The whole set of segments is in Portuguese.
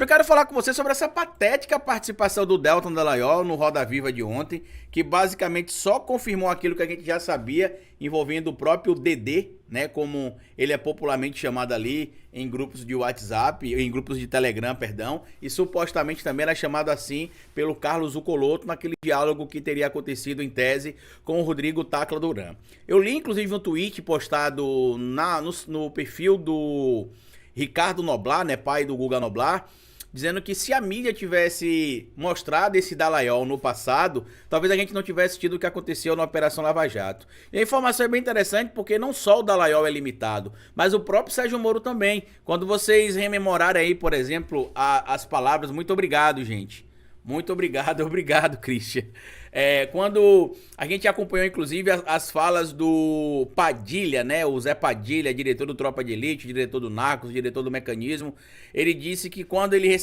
Alexandre, eu quero falar com você sobre essa patética participação do Deltan Dallagnol no Roda Viva de ontem, que basicamente só confirmou aquilo que a gente já sabia, envolvendo o próprio Dedê, né, como ele é popularmente chamado ali em grupos de WhatsApp, em grupos de Telegram, perdão, e supostamente também era chamado assim pelo Carlos Zucoloto naquele diálogo que teria acontecido em tese com o Rodrigo Tacla Duran. Eu li inclusive um tweet postado no perfil do Ricardo Noblar, né, pai do Guga Noblar, dizendo que se a mídia tivesse mostrado esse Dallagnol no passado, talvez a gente não tivesse tido o que aconteceu na Operação Lava Jato. E a informação é bem interessante porque não só o Dallagnol é limitado, mas o próprio Sérgio Moro também. Quando vocês rememorarem aí, por exemplo, as palavras, muito obrigado, gente. Muito obrigado, obrigado, Christian. Quando a gente acompanhou, inclusive, as falas do Padilha, né? O Zé Padilha, diretor do Tropa de Elite, diretor do Narcos, diretor do Mecanismo. Ele disse que quando ele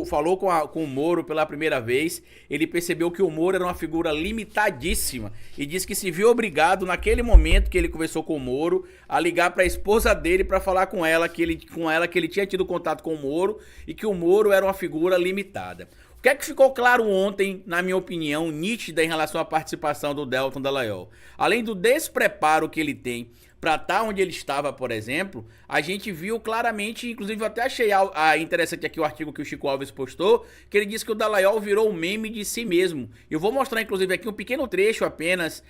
falou com o Moro pela primeira vez, ele percebeu que o Moro era uma figura limitadíssima. E disse que se viu obrigado, naquele momento que ele conversou com o Moro, a ligar para a esposa dele para falar com ela que ele tinha tido contato com o Moro e que o Moro era uma figura limitada. O que é que ficou claro ontem, na minha opinião, nítida em relação à participação do Deltan Dallagnol? Além do despreparo que ele tem para estar onde ele estava, por exemplo, a gente viu claramente, inclusive eu até achei interessante aqui o artigo que o Chico Alves postou, que ele disse que o Dallagnol virou um meme de si mesmo. Eu vou mostrar inclusive aqui um pequeno trecho apenas.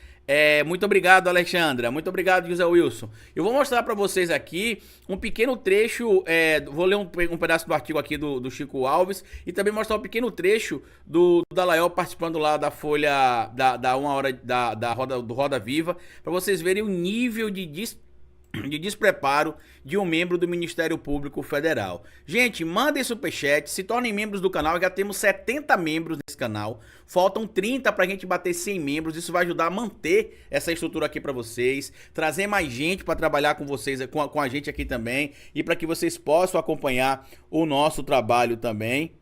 Muito obrigado, Alexandra. Muito obrigado, José Wilson. Eu vou mostrar para vocês aqui um pequeno trecho. Vou ler um pedaço do artigo aqui do Chico Alves e também mostrar um pequeno trecho do Dallagnol participando lá da Folha, da uma hora do Roda Viva, para vocês verem o nível de despreparo de um membro do Ministério Público Federal. Gente, mandem superchat, se tornem membros do canal, já temos 70 membros nesse canal, faltam 30 pra gente bater 100 membros, isso vai ajudar a manter essa estrutura aqui pra vocês, trazer mais gente pra trabalhar com vocês, com a gente aqui também, e para que vocês possam acompanhar o nosso trabalho também.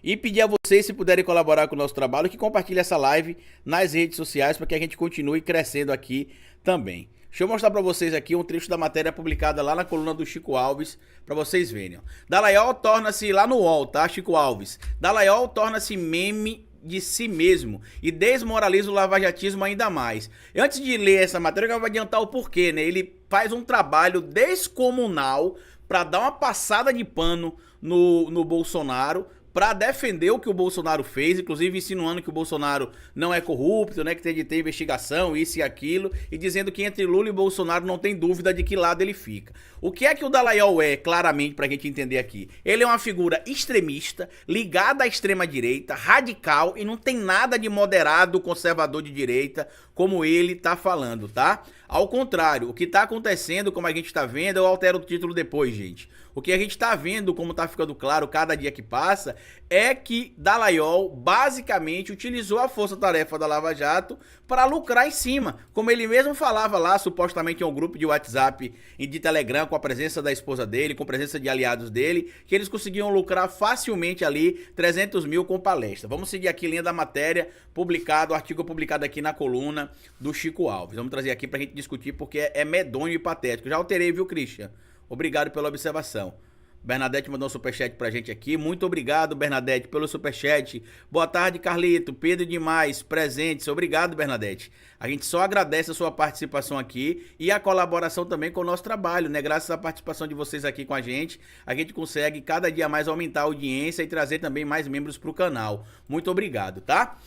E pedir a vocês, se puderem colaborar com o nosso trabalho, que compartilhem essa live nas redes sociais para que a gente continue crescendo aqui também. Deixa eu mostrar para vocês aqui um trecho da matéria publicada lá na coluna do Chico Alves, para vocês verem. Dallagnol torna-se, lá no UOL, tá, Chico Alves? Dallagnol torna-se meme de si mesmo e desmoraliza o lavajatismo ainda mais. Antes de ler essa matéria, eu vou adiantar o porquê, né? Ele faz um trabalho descomunal para dar uma passada de pano no Bolsonaro, para defender o que o Bolsonaro fez, inclusive insinuando que o Bolsonaro não é corrupto, né, que tem de ter investigação, isso e aquilo, e dizendo que entre Lula e Bolsonaro não tem dúvida de que lado ele fica. O que é que o Dallagnol é, claramente, pra gente entender aqui? Ele é uma figura extremista, ligada à extrema-direita, radical, e não tem nada de moderado, conservador de direita, como ele tá falando, tá? Ao contrário, o que tá acontecendo, como a gente tá vendo, eu altero o título depois, gente. O que a gente tá vendo, como tá ficando claro cada dia que passa, é que Dallagnol basicamente utilizou a força-tarefa da Lava Jato para lucrar em cima. Como ele mesmo falava lá, supostamente em um grupo de WhatsApp e de Telegram, com a presença da esposa dele, com a presença de aliados dele, que eles conseguiam lucrar facilmente ali 300 mil com palestra. Vamos seguir aqui linha da matéria publicado, o artigo publicado aqui na coluna do Chico Alves. Vamos trazer aqui pra gente discutir porque é medonho e patético. Já alterei, viu, Christian? Obrigado pela observação. Bernadette mandou um superchat pra gente aqui. Muito obrigado, Bernadette, pelo superchat. Boa tarde, Carlito. Pedro demais, presentes. Obrigado, Bernadette. A gente só agradece a sua participação aqui e a colaboração também com o nosso trabalho, né? Graças à participação de vocês aqui com a gente consegue cada dia mais aumentar a audiência e trazer também mais membros pro canal. Muito obrigado, tá?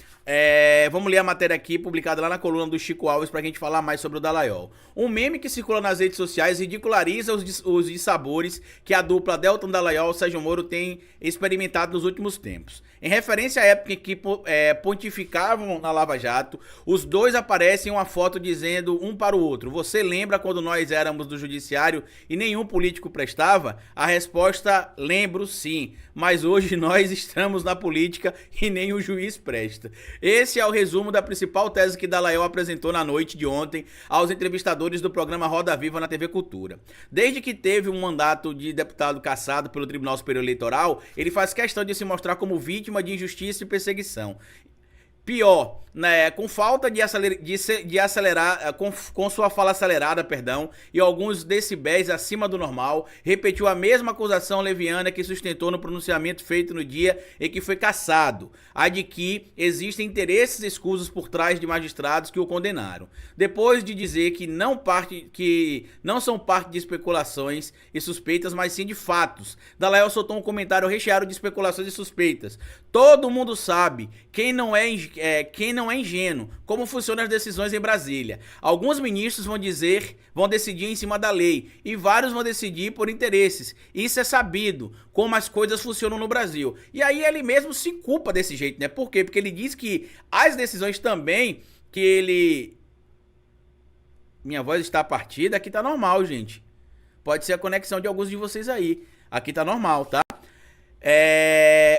Vamos ler a matéria aqui, publicada lá na coluna do Chico Alves, pra gente falar mais sobre o Dallagnol. Um meme que circula nas redes sociais ridiculariza os dissabores que a dupla Deltan Dallagnol e Sérgio Moro tem experimentado nos últimos tempos. Em referência à época em que pontificavam na Lava Jato, os dois aparecem em uma foto dizendo um para o outro: você lembra quando nós éramos do judiciário e nenhum político prestava? A resposta: lembro sim, mas hoje nós estamos na política e nem o juiz presta. Esse é o resumo da principal tese que Dallagnol apresentou na noite de ontem aos entrevistadores do programa Roda Viva na TV Cultura. Desde que teve um mandato de deputado cassado pelo Tribunal Superior Eleitoral, ele faz questão de se mostrar como vítima de injustiça e perseguição. Pior, né, com falta de acelerar, com sua fala acelerada, perdão, e alguns decibéis acima do normal, repetiu a mesma acusação leviana que sustentou no pronunciamento feito no dia em que foi cassado, a de que existem interesses escusos por trás de magistrados que o condenaram. Depois de dizer que não são parte de especulações e suspeitas, mas sim de fatos, Dallagnol soltou um comentário recheado de especulações e suspeitas. Todo mundo sabe, quem não é ingênuo, como funcionam as decisões em Brasília. Alguns ministros vão decidir em cima da lei, e vários vão decidir por interesses. Isso é sabido, como as coisas funcionam no Brasil. E aí ele mesmo se culpa desse jeito, né? Por quê? Porque ele diz que as decisões também que ele... Minha voz está partida, aqui tá normal, gente. Pode ser a conexão de alguns de vocês aí. Aqui tá normal, tá?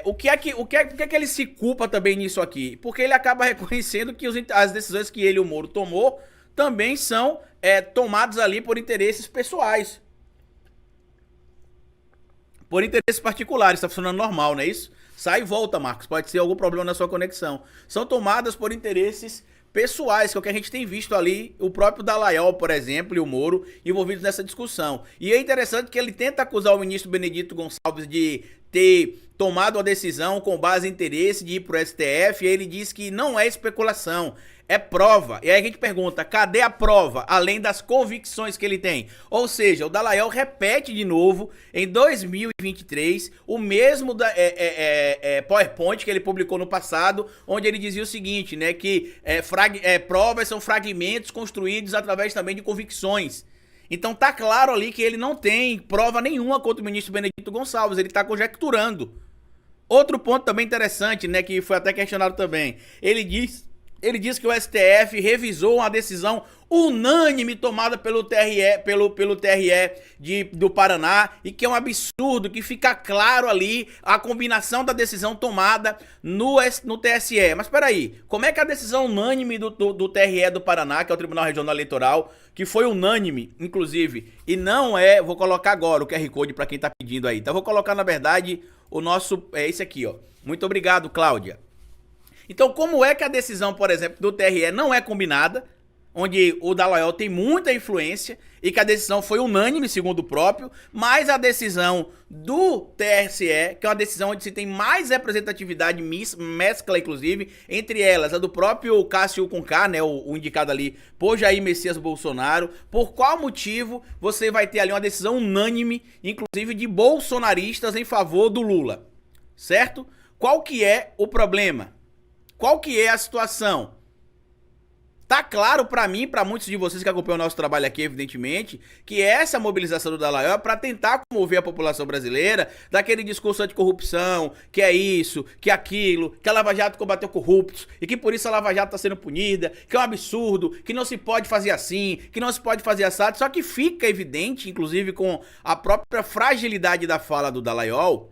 Por que é que ele se culpa também nisso aqui? Porque ele acaba reconhecendo que as decisões que ele e o Moro tomou também são tomadas ali por interesses pessoais. Por interesses particulares. Tá funcionando normal, não é isso? Sai e volta, Marcos. Pode ser algum problema na sua conexão. São tomadas por interesses pessoais, que é o que a gente tem visto ali, o próprio Dallagnol, por exemplo, e o Moro envolvidos nessa discussão. E é interessante que ele tenta acusar o ministro Benedito Gonçalves de ter tomado a decisão com base em interesse de ir pro STF, e ele diz que não é especulação, é prova. E aí a gente pergunta, cadê a prova, além das convicções que ele tem? Ou seja, o Dallagnol repete de novo, em 2023, o mesmo PowerPoint que ele publicou no passado, onde ele dizia o seguinte, né, que provas são fragmentos construídos através também de convicções. Então tá claro ali que ele não tem prova nenhuma contra o ministro Benedito Gonçalves, ele tá conjecturando. Outro ponto também interessante, né, que foi até questionado também, ele diz que o STF revisou uma decisão unânime tomada pelo TRE do Paraná, e que é um absurdo, que fica claro ali a combinação da decisão tomada no TSE. Mas peraí, como é que a decisão unânime do TRE do Paraná, que é o Tribunal Regional Eleitoral, que foi unânime, inclusive, e não vou colocar agora o QR Code para quem tá pedindo aí, então vou colocar na verdade o nosso, esse aqui, ó. Muito obrigado, Cláudia. Então, como é que a decisão, por exemplo, do TRE não é combinada, onde o Dallagnol tem muita influência e que a decisão foi unânime, segundo o próprio, mas a decisão do TSE, que é uma decisão onde se tem mais representatividade, mescla inclusive, entre elas a do próprio Cássio Conká, né, o indicado ali por Jair Messias Bolsonaro, por qual motivo você vai ter ali uma decisão unânime, inclusive de bolsonaristas em favor do Lula, certo? Qual que é o problema? Qual que é a situação? Tá claro pra mim, pra muitos de vocês que acompanham o nosso trabalho aqui, evidentemente, que essa mobilização do Dallagnol é pra tentar comover a população brasileira daquele discurso anticorrupção, que é isso, que é aquilo, que a Lava Jato combateu corruptos e que por isso a Lava Jato tá sendo punida, que é um absurdo, que não se pode fazer assim, que não se pode fazer assado. Só que fica evidente, inclusive com a própria fragilidade da fala do Dallagnol,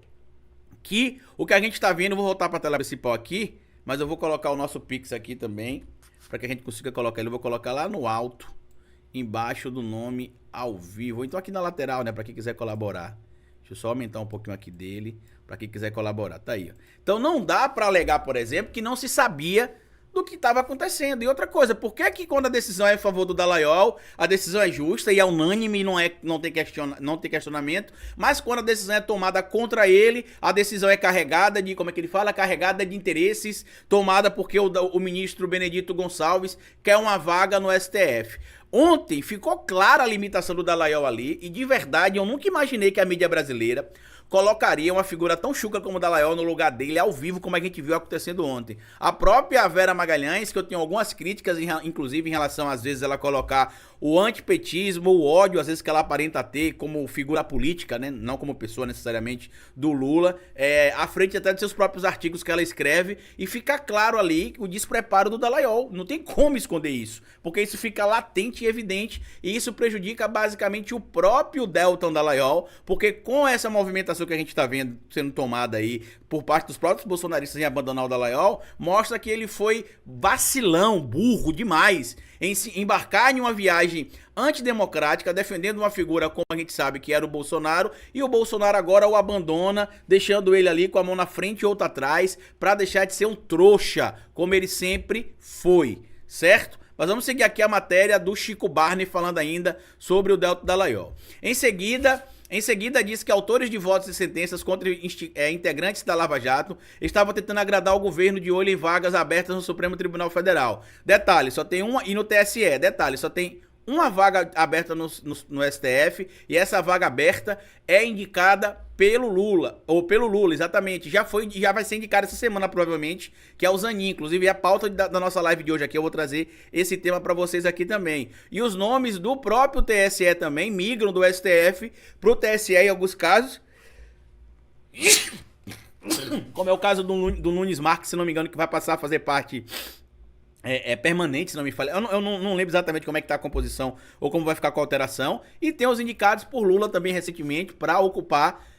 que o que a gente tá vendo, vou voltar pra tela principal aqui, mas eu vou colocar o nosso Pix aqui também, para que a gente consiga colocar ele. Eu vou colocar lá no alto, embaixo do nome ao vivo. Então aqui na lateral, né, para quem quiser colaborar. Deixa eu só aumentar um pouquinho aqui dele, para quem quiser colaborar. Tá aí, ó. Então não dá para alegar, por exemplo, que não se sabia do que estava acontecendo. E outra coisa, por que que quando a decisão é a favor do Dallagnol, a decisão é justa e é unânime e não tem questionamento, mas quando a decisão é tomada contra ele, a decisão é carregada de, como é que ele fala? Carregada de interesses, tomada porque o ministro Benedito Gonçalves quer uma vaga no STF. Ontem ficou clara a limitação do Dallagnol ali, e de verdade eu nunca imaginei que a mídia brasileira colocaria uma figura tão chuca como o Dallagnol no lugar dele ao vivo, como a gente viu acontecendo ontem. A própria Vera Magalhães, que eu tenho algumas críticas, inclusive em relação às vezes ela colocar o antipetismo, o ódio às vezes que ela aparenta ter como figura política, né, não como pessoa necessariamente, do Lula, à frente até de seus próprios artigos que ela escreve, e fica claro ali o despreparo do Dallagnol. Não tem como esconder isso, porque isso fica latente e evidente, e isso prejudica basicamente o próprio Deltan Dallagnol, porque com essa movimentação que a gente está vendo sendo tomada aí por parte dos próprios bolsonaristas em abandonar o Dallagnol, mostra que ele foi vacilão, burro demais, em se embarcar em uma viagem abordagem antidemocrática, defendendo uma figura como a gente sabe que era o Bolsonaro, e o Bolsonaro agora o abandona, deixando ele ali com a mão na frente e outra atrás, para deixar de ser um trouxa, como ele sempre foi, certo? Mas vamos seguir aqui a matéria do Chico Barney falando ainda sobre o Deltan Dallagnol. Em seguida, diz que autores de votos e sentenças contra integrantes da Lava Jato estavam tentando agradar o governo de olho em vagas abertas no Supremo Tribunal Federal. Detalhe, só tem uma, e no TSE, detalhe, só tem uma vaga aberta no STF, e essa vaga aberta é indicada pelo Lula, exatamente, já vai ser indicada essa semana provavelmente, que é o Zanin. Inclusive a pauta da nossa live de hoje aqui, eu vou trazer esse tema para vocês aqui também. E os nomes do próprio TSE também migram do STF pro TSE em alguns casos, como é o caso do Nunes Marques, se não me engano, que vai passar a fazer parte permanente, se não me falha. Eu não lembro exatamente como é que tá a composição ou como vai ficar com a alteração. E tem os indicados por Lula também recentemente para ocupar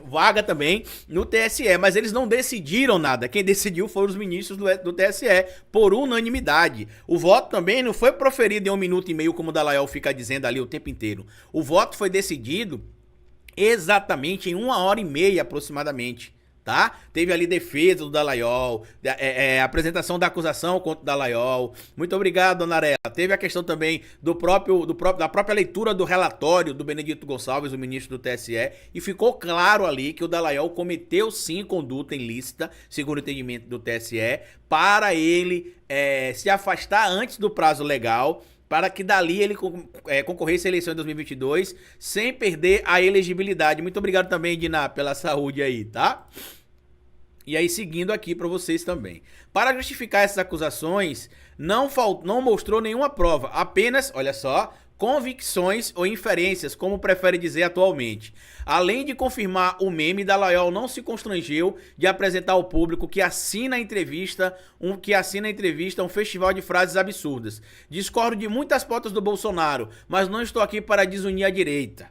vaga também no TSE, mas eles não decidiram nada. Quem decidiu foram os ministros do TSE, por unanimidade. O voto também não foi proferido em 1 minuto e meio, como o Dallagnol fica dizendo ali o tempo inteiro. O voto foi decidido exatamente em 1h30 aproximadamente. Tá? Teve ali defesa do Dallagnol, apresentação da acusação contra o Dallagnol. Muito obrigado, dona Arela. Teve a questão também da própria leitura do relatório do Benedito Gonçalves, o ministro do TSE, e ficou claro ali que o Dallagnol cometeu sim conduta ilícita, segundo o entendimento do TSE, para ele se afastar antes do prazo legal, para que dali ele concorresse à eleição de 2022 sem perder a elegibilidade. Muito obrigado também, Diná, pela saúde aí, tá? E aí, seguindo aqui para vocês também. Para justificar essas acusações, não mostrou nenhuma prova, apenas, olha só, convicções ou inferências, como prefere dizer atualmente. Além de confirmar o meme, Dallagnol não se constrangeu de apresentar ao público que assina a entrevista um festival de frases absurdas. Discordo de muitas pautas do Bolsonaro, mas não estou aqui para desunir a direita.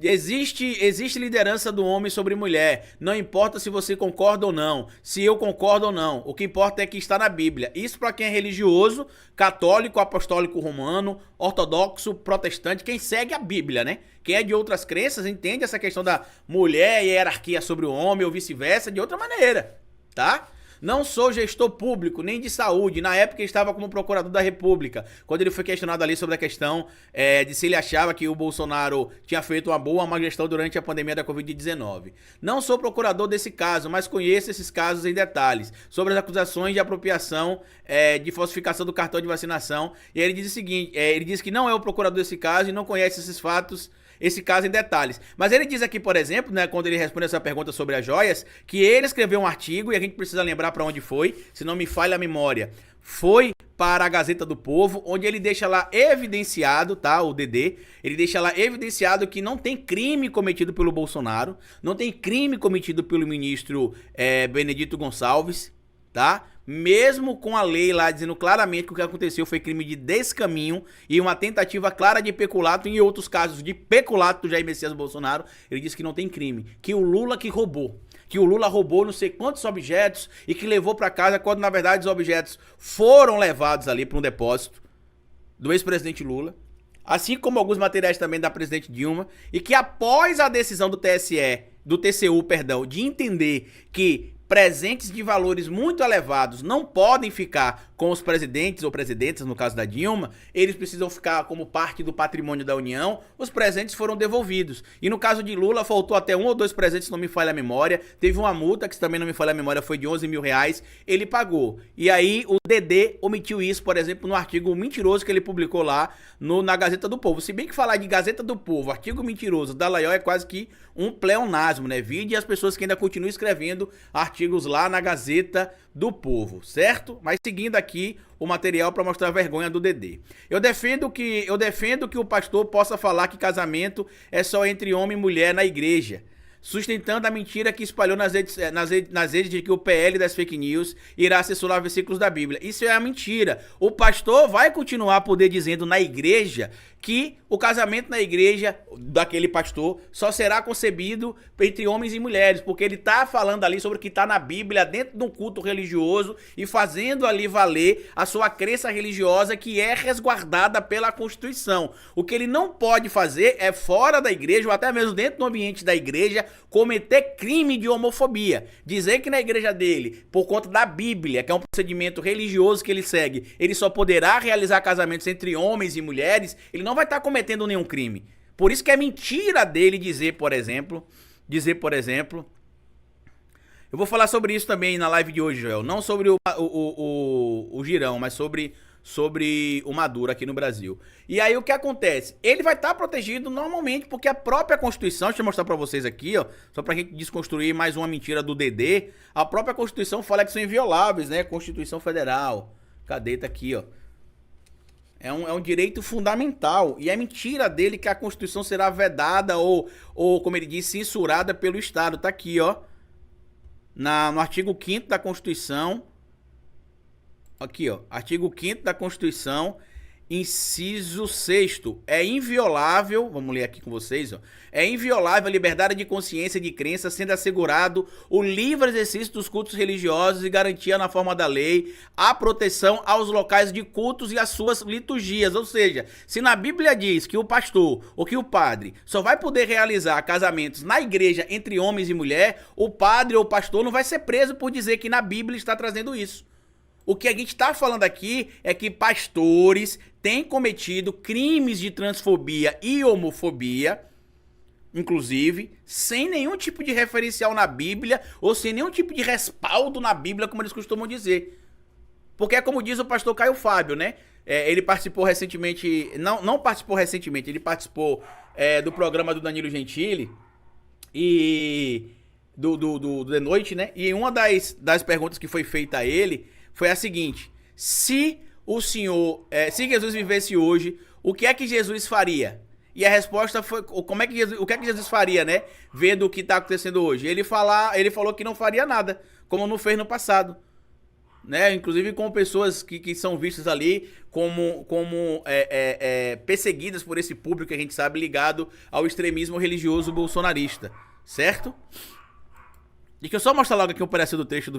Existe liderança do homem sobre mulher. Não importa se você concorda ou não, se eu concordo ou não. O que importa é que está na Bíblia. Isso para quem é religioso, católico, apostólico romano, ortodoxo, protestante, quem segue a Bíblia, né? Quem é de outras crenças entende essa questão da mulher e hierarquia sobre o homem ou vice-versa de outra maneira, tá? Não sou gestor público, nem de saúde. Na época ele estava como procurador da República, quando ele foi questionado ali sobre a questão de se ele achava que o Bolsonaro tinha feito uma boa ou má gestão durante a pandemia da Covid-19. Não sou procurador desse caso, mas conheço esses casos em detalhes, sobre as acusações de apropriação, de falsificação do cartão de vacinação. E aí ele diz o seguinte, ele diz que não é o procurador desse caso e não conhece esses fatos, esse caso em detalhes. Mas ele diz aqui, por exemplo, né, quando ele responde essa pergunta sobre as joias, que ele escreveu um artigo, e a gente precisa lembrar para onde foi, se não me falha a memória. Foi para a Gazeta do Povo, onde ele deixa lá evidenciado, tá, o DD, ele deixa lá evidenciado que não tem crime cometido pelo Bolsonaro, não tem crime cometido pelo ministro Benedito Gonçalves, tá? Mesmo com a lei lá dizendo claramente que o que aconteceu foi crime de descaminho e uma tentativa clara de peculato, e em outros casos de peculato do Jair Messias Bolsonaro, ele disse que não tem crime, que o Lula que roubou. Que o Lula roubou não sei quantos objetos e que levou para casa, quando na verdade os objetos foram levados ali para um depósito do ex-presidente Lula, assim como alguns materiais também da presidente Dilma, e que após a decisão do TCU, de entender que presentes de valores muito elevados não podem ficar com os presidentes ou presidentas, no caso da Dilma, eles precisam ficar como parte do patrimônio da União, os presentes foram devolvidos. E no caso de Lula, faltou até 1 ou 2 presentes, se não me falha a memória, teve uma multa, que também não me falha a memória, foi de 11 mil reais, ele pagou. E aí o DD omitiu isso, por exemplo, no artigo mentiroso que ele publicou lá na Gazeta do Povo. Se bem que falar de Gazeta do Povo, artigo mentiroso, Dallagnol é quase que um pleonasmo, né? Vide as pessoas que ainda continuam escrevendo artigos lá na Gazeta do Povo, certo? Mas seguindo aqui o material para mostrar a vergonha do DD. Eu defendo que o pastor possa falar que casamento é só entre homem e mulher na igreja. sustentando a mentira que espalhou nas redes de que o PL das fake news irá censurar versículos da Bíblia. Isso é a mentira. O pastor vai continuar a poder dizendo na igreja que o casamento na igreja daquele pastor só será concebido entre homens e mulheres, porque ele está falando ali sobre o que está na Bíblia, dentro de um culto religioso e fazendo ali valer a sua crença religiosa, que é resguardada pela Constituição. O que ele não pode fazer é, fora da igreja ou até mesmo dentro do ambiente da igreja, cometer crime de homofobia. Dizer que na igreja dele, por conta da Bíblia, que é um procedimento religioso que ele segue, ele só poderá realizar casamentos entre homens e mulheres, ele não vai estar cometendo nenhum crime. Por isso que é mentira dele dizer, por exemplo, eu vou falar sobre isso também na live de hoje, Joel, não sobre o Girão, mas sobre o Maduro aqui no Brasil. E aí o que acontece? Ele vai estar protegido normalmente porque a própria Constituição, deixa eu mostrar pra vocês aqui, ó, só pra gente desconstruir mais uma mentira do Dedê, a própria Constituição fala que são invioláveis, né? Constituição Federal. Cadê? Tá aqui, ó. É um direito fundamental. E é mentira dele que a Constituição será vedada ou como ele diz, censurada pelo Estado. Tá aqui, ó. No artigo 5º da Constituição. Aqui, ó. Artigo 5º da Constituição, inciso 6º. É inviolável, vamos ler aqui com vocês, ó. É inviolável a liberdade de consciência e de crença, sendo assegurado o livre exercício dos cultos religiosos e garantia na forma da lei a proteção aos locais de cultos e às suas liturgias. Ou seja, se na Bíblia diz que o pastor ou que o padre só vai poder realizar casamentos na igreja entre homens e mulher, o padre ou o pastor não vai ser preso por dizer que na Bíblia está trazendo isso. O que a gente está falando aqui é que pastores têm cometido crimes de transfobia e homofobia, inclusive, sem nenhum tipo de referencial na Bíblia ou sem nenhum tipo de respaldo na Bíblia, como eles costumam dizer. Porque é como diz o pastor Caio Fábio, né? Ele participou recentemente, não participou recentemente, ele participou do programa do Danilo Gentili e do The Noite, né? E uma das perguntas que foi feita a ele foi a seguinte: se Jesus vivesse hoje, o que é que Jesus faria? E a resposta foi, o que é que Jesus faria, né? Vendo o que está acontecendo hoje. Ele falou que não faria nada, como não fez no passado, né? Inclusive com pessoas que são vistas ali como perseguidas por esse público que a gente sabe ligado ao extremismo religioso bolsonarista, certo? Deixa eu só mostrar logo aqui um pedacinho do trecho do